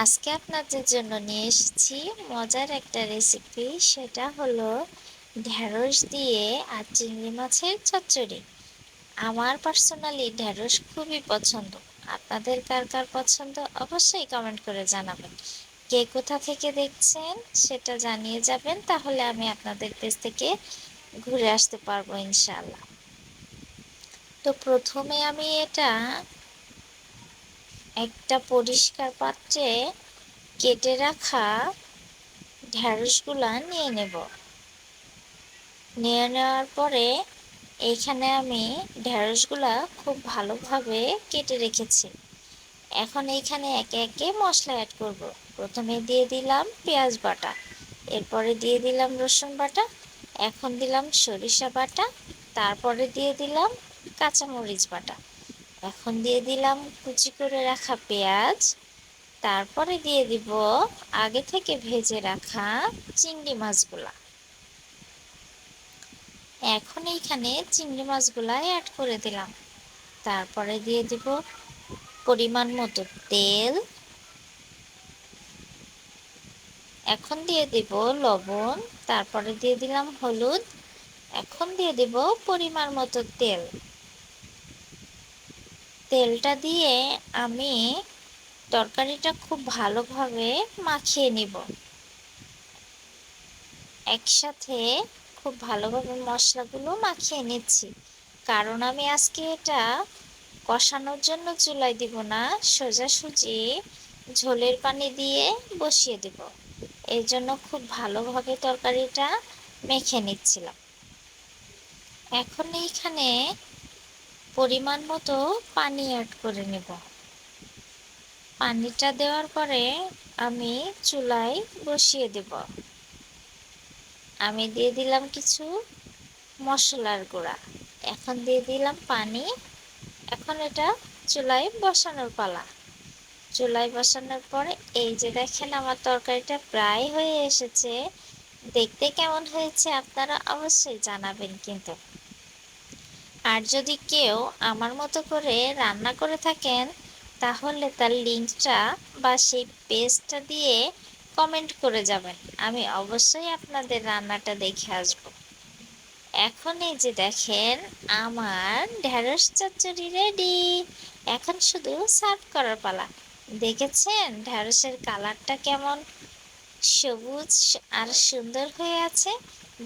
আজকে আপনাদের জন্য নিয়ে এসেছি মজার একটা রেসিপি। সেটা হলো ঢ্যাঁড়স দিয়ে আর চিংড়ি মাছের চচ্চড়ি। আমার পার্সোনালি ঢ্যাঁড়স খুবই পছন্দ। আপনাদের কার কার পছন্দ অবশ্যই কমেন্ট করে জানাবেন। কে কোথা থেকে দেখছেন সেটা জানিয়ে যাবেন, তাহলে আমি আপনাদের পেজ থেকে ঘুরে আসতে পারবো ইনশাআল্লাহ। তো প্রথমে আমি এটা একটা পরিষ্কার পাত্রে কেটে রাখা ঢ্যাঁড়সগুলা নিয়ে নেব। নিয়ে নেওয়ার পরে এইখানে আমি ঢ্যাঁড়সগুলা খুব ভালোভাবে কেটে রেখেছি। এখন এইখানে একে একে মশলা অ্যাড করব। প্রথমে দিয়ে দিলাম পেঁয়াজ বাটা, এরপরে দিয়ে দিলাম রসুন বাটা, এখন দিলাম সরিষা বাটা, তারপরে দিয়ে দিলাম কাঁচামরিচ বাটা, এখন দিয়ে দিলাম কুচি করে রাখা পেঁয়াজ, তারপরে দিয়ে দিব আগে থেকে ভেজে রাখা চিংড়ি মাছগুলা। এখন এইখানে চিংড়ি মাছগুলা অ্যাড করে দিলাম। তারপরে দিয়ে দিব পরিমাণ মতো তেল, এখন দিয়ে দিব লবণ, তারপরে দিয়ে দিলাম হলুদ, এখন দিয়ে দিব পরিমাণ মতো তেল। তেলটা দিয়ে আমি তরকারিটা খুব ভালোভাবে মাখিয়ে নিব। একসাথে খুব ভালোভাবে মশলাগুলো মাখিয়ে নিচ্ছি, কারণ আমি আজকে এটা কষানোর জন্য চুলায় দিব না, সোজাসুজি ঝোলের পানি দিয়ে বসিয়ে দেব। এই জন্য খুব ভালোভাবে তরকারিটা মেখে নিচ্ছিলাম। এখন এইখানে পরিমাণ মতো পানি অ্যাড করে নেব। পানিটা দেওয়ার পরে আমি চুলায় বসিয়ে দেব। আমি দিয়ে দিলাম কিছু মশলার গুঁড়া, এখন দিয়ে দিলাম পানি। এখন এটা চুলায় বসানোর পালা। চুলায় বসানোর পরে এই যে দেখেন আমার তরকারিটা প্রায় হয়ে এসেছে। দেখতে কেমন হয়েছে আপনারা অবশ্যই জানাবেন কিন্তু। আর যদি কেউ আমার মতো করে রান্না করে থাকেন, তাহলে তার লিঙ্কটা বা সেই পেজটা দিয়ে কমেন্ট করে যাবেন, আমি অবশ্যই আপনাদের রান্নাটা দেখে আসব। এখন এই যে দেখেন আমার ঢ্যাঁড়স চচ্চড়ি রেডি। এখন শুধু সার্ভ করার পালা। দেখেছেন ঢ্যাঁড়সের কালারটা কেমন সবুজ আর সুন্দর হয়ে আছে?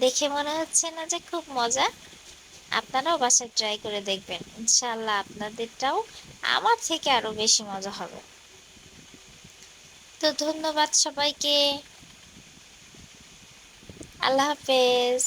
দেখে মনে হচ্ছে না যে খুব মজা? আপনারাও বাসায় ট্রাই করে দেখবেন, ইনশাআল্লাহ আপনাদেরটাও আমার থেকে আরো বেশি মজা হবে। তো ধন্যবাদ সবাইকে। আল্লাহ হাফেজ।